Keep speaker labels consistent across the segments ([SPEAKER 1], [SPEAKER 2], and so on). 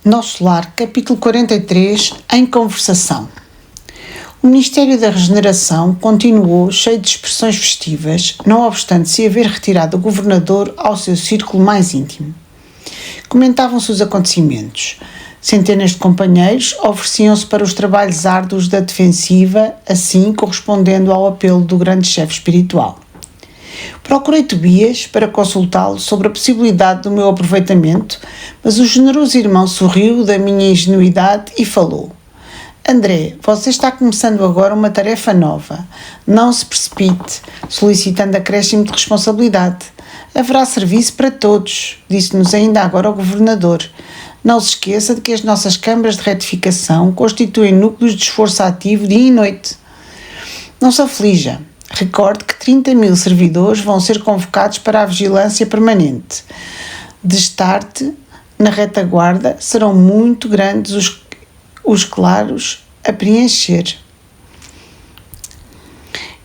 [SPEAKER 1] Nosso Lar, capítulo 43, em conversação. O Ministério da Regeneração continuou cheio de expressões festivas, não obstante se haver retirado o governador ao seu círculo mais íntimo. Comentavam-se os acontecimentos. Centenas de companheiros ofereciam-se para os trabalhos árduos da defensiva, assim correspondendo ao apelo do grande chefe espiritual. Procurei Tobias para consultá-lo sobre a possibilidade do meu aproveitamento, mas o generoso irmão sorriu da minha ingenuidade e falou: André, você está começando agora uma tarefa nova. Não se precipite, solicitando acréscimo de responsabilidade. Haverá serviço para todos, disse-nos ainda agora o governador. Não se esqueça de que as nossas câmaras de retificação constituem núcleos de esforço ativo dia e noite. Não se aflija. Recorde que 30.000 servidores vão ser convocados para a vigilância permanente. De start, na retaguarda, serão muito grandes os claros a preencher.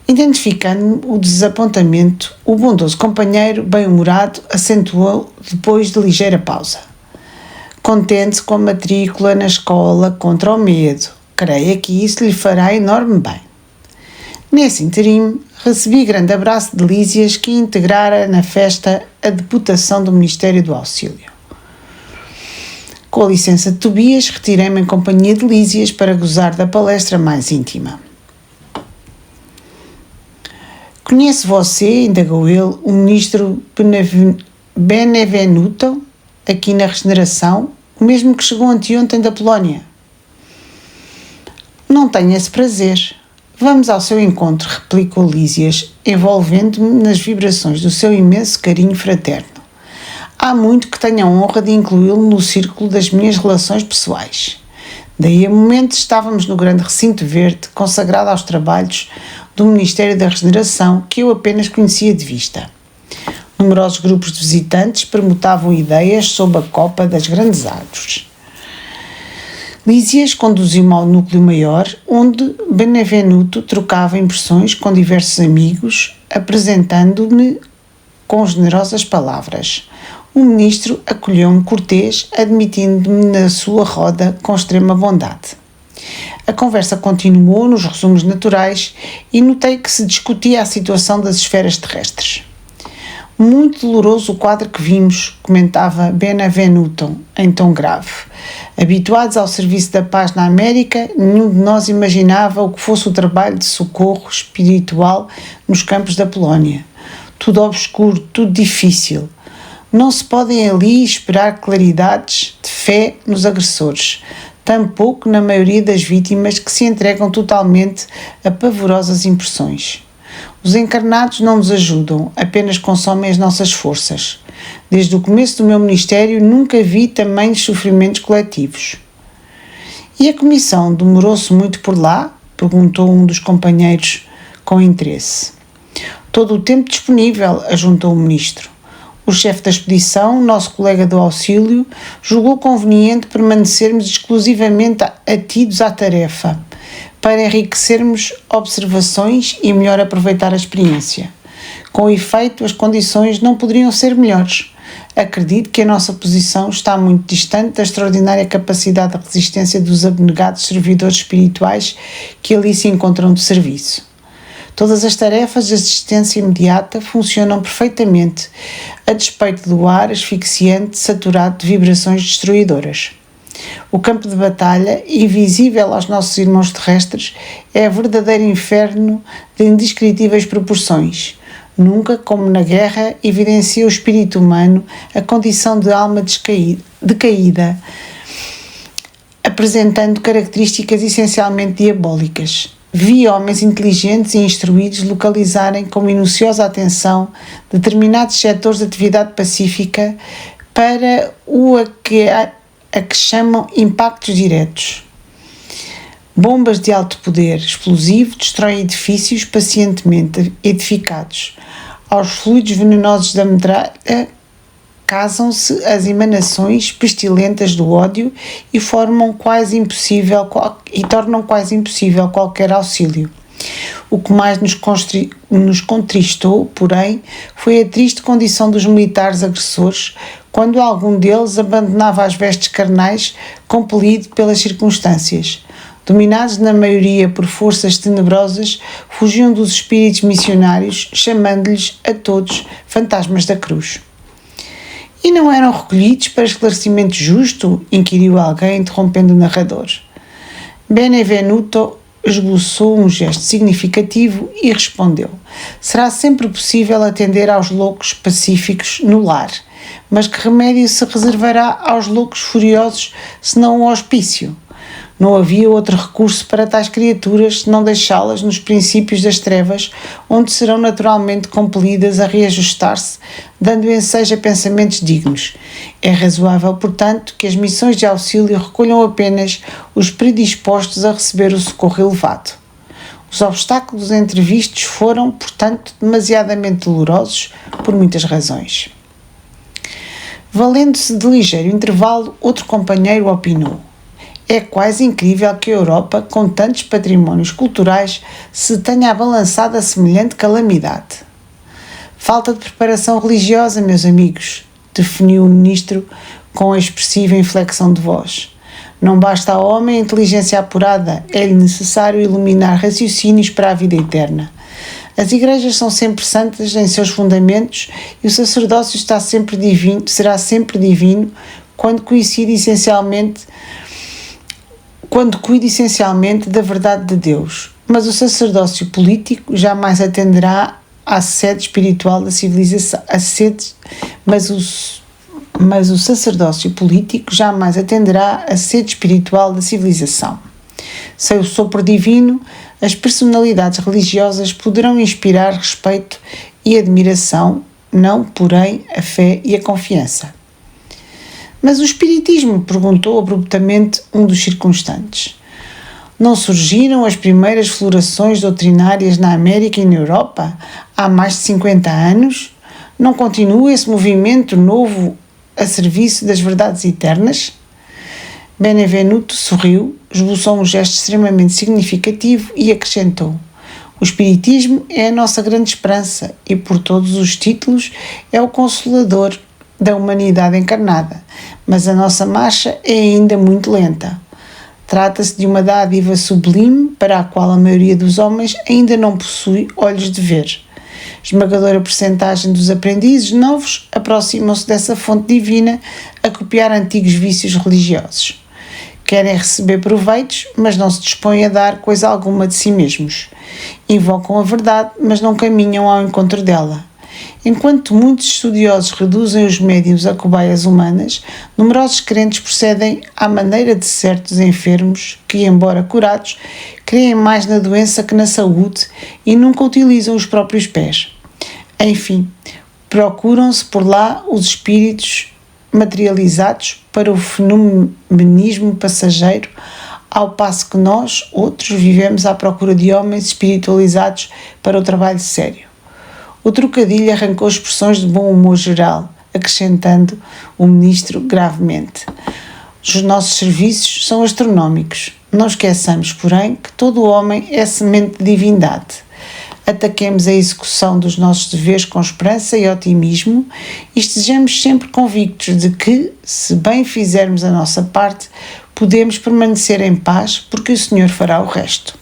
[SPEAKER 1] Identificando o desapontamento, o bondoso companheiro, bem-humorado, acentuou depois de ligeira pausa. Contente-se com a matrícula na escola contra o medo. Creia que isso lhe fará enorme bem. Nesse interim, recebi grande abraço de Lísias, que integrara na festa a deputação do Ministério do Auxílio. Com a licença de Tobias, retirei-me em companhia de Lísias para gozar da palestra mais íntima. Conhece você, indagou ele, o ministro Benevenuto, aqui na Regeneração, o mesmo que chegou anteontem da Polónia? Não tenho esse prazer. Vamos ao seu encontro, replicou Lísias, envolvendo-me nas vibrações do seu imenso carinho fraterno. Há muito que tenho a honra de incluí-lo no círculo das minhas relações pessoais. Daí a momento estávamos no grande recinto verde, consagrado aos trabalhos do Ministério da Regeneração, que eu apenas conhecia de vista. Numerosos grupos de visitantes permutavam ideias sob a copa das grandes árvores. Lísias conduziu-me ao núcleo maior, onde Benevenuto trocava impressões com diversos amigos, apresentando-me com generosas palavras. O ministro acolheu-me cortês, admitindo-me na sua roda com extrema bondade. A conversa continuou nos resumos naturais e notei que se discutia a situação das esferas terrestres. Muito doloroso o quadro que vimos, comentava Benevenuto, em tom grave. Habituados ao serviço da paz na América, nenhum de nós imaginava o que fosse o trabalho de socorro espiritual nos campos da Polónia. Tudo obscuro, tudo difícil. Não se podem ali esperar claridades de fé nos agressores, tampouco na maioria das vítimas que se entregam totalmente a pavorosas impressões. Os encarnados não nos ajudam, apenas consomem as nossas forças. Desde o começo do meu ministério nunca vi tamanhos sofrimentos coletivos. E a comissão demorou-se muito por lá? Perguntou um dos companheiros com interesse. Todo o tempo disponível, ajuntou o ministro. O chefe da expedição, nosso colega do auxílio, julgou conveniente permanecermos exclusivamente atidos à tarefa, para enriquecermos observações e melhor aproveitar a experiência. Com efeito, as condições não poderiam ser melhores. Acredito que a nossa posição está muito distante da extraordinária capacidade de resistência dos abnegados servidores espirituais que ali se encontram de serviço. Todas as tarefas de assistência imediata funcionam perfeitamente, a despeito do ar asfixiante saturado de vibrações destruidoras. O campo de batalha, invisível aos nossos irmãos terrestres, é um verdadeiro inferno de indescritíveis proporções. Nunca, como na guerra, evidencia o espírito humano a condição de alma decaída, apresentando características essencialmente diabólicas. Vi homens inteligentes e instruídos localizarem com minuciosa atenção determinados setores de atividade pacífica para a que chamam impactos diretos. Bombas de alto poder explosivo destroem edifícios pacientemente edificados. Aos fluidos venenosos da metralha casam-se as emanações pestilentas do ódio e tornam quase impossível qualquer auxílio. O que mais nos contristou, porém, foi a triste condição dos militares agressores, quando algum deles abandonava as vestes carnais, compelido pelas circunstâncias. Dominados na maioria por forças tenebrosas, fugiam dos espíritos missionários, chamando-lhes a todos fantasmas da cruz. E não eram recolhidos para esclarecimento justo? Inquiriu alguém, interrompendo o narrador. Benevenuto esboçou um gesto significativo e respondeu: será sempre possível atender aos loucos pacíficos no lar, mas que remédio se reservará aos loucos furiosos senão o hospício? Não havia outro recurso para tais criaturas senão deixá-las nos princípios das trevas, onde serão naturalmente compelidas a reajustar-se, dando ensejo a pensamentos dignos. É razoável, portanto, que as missões de auxílio recolham apenas os predispostos a receber o socorro elevado. Os obstáculos entrevistos foram, portanto, demasiadamente dolorosos por muitas razões. Valendo-se de ligeiro intervalo, outro companheiro opinou: é quase incrível que a Europa, com tantos patrimónios culturais, se tenha abalançado a semelhante calamidade. Falta de preparação religiosa, meus amigos, definiu o ministro com a expressiva inflexão de voz. Não basta ao homem a inteligência apurada, é-lhe necessário iluminar raciocínios para a vida eterna. As igrejas são sempre santas em seus fundamentos e o sacerdócio será sempre divino quando cuida essencialmente da verdade de Deus. Mas o sacerdócio político jamais atenderá à sede espiritual da civilização. Mas o sacerdócio político jamais atenderá à sede espiritual da civilização. Sem o sopro divino, as personalidades religiosas poderão inspirar respeito e admiração, não, porém, a fé e a confiança. Mas o espiritismo? Perguntou abruptamente um dos circunstantes. Não surgiram as primeiras florações doutrinárias na América e na Europa há mais de 50 anos? Não continua esse movimento novo a serviço das verdades eternas? Benevenuto sorriu, esboçou um gesto extremamente significativo e acrescentou: o espiritismo é a nossa grande esperança e, por todos os títulos, é o consolador da humanidade encarnada, mas a nossa marcha é ainda muito lenta. Trata-se de uma dádiva sublime para a qual a maioria dos homens ainda não possui olhos de ver. Esmagadora percentagem dos aprendizes novos aproximam-se dessa fonte divina a copiar antigos vícios religiosos. Querem receber proveitos, mas não se dispõem a dar coisa alguma de si mesmos. Invocam a verdade, mas não caminham ao encontro dela. Enquanto muitos estudiosos reduzem os médiuns a cobaias humanas, numerosos crentes procedem à maneira de certos enfermos que, embora curados, creem mais na doença que na saúde e nunca utilizam os próprios pés. Enfim, procuram-se por lá os espíritos materializados para o fenomenismo passageiro, ao passo que nós, outros, vivemos à procura de homens espiritualizados para o trabalho sério. O trocadilho arrancou expressões de bom humor geral, acrescentando o ministro gravemente: os nossos serviços são astronómicos. Não esqueçamos, porém, que todo o homem é semente de divindade. Ataquemos a execução dos nossos deveres com esperança e otimismo e estejamos sempre convictos de que, se bem fizermos a nossa parte, podemos permanecer em paz porque o Senhor fará o resto.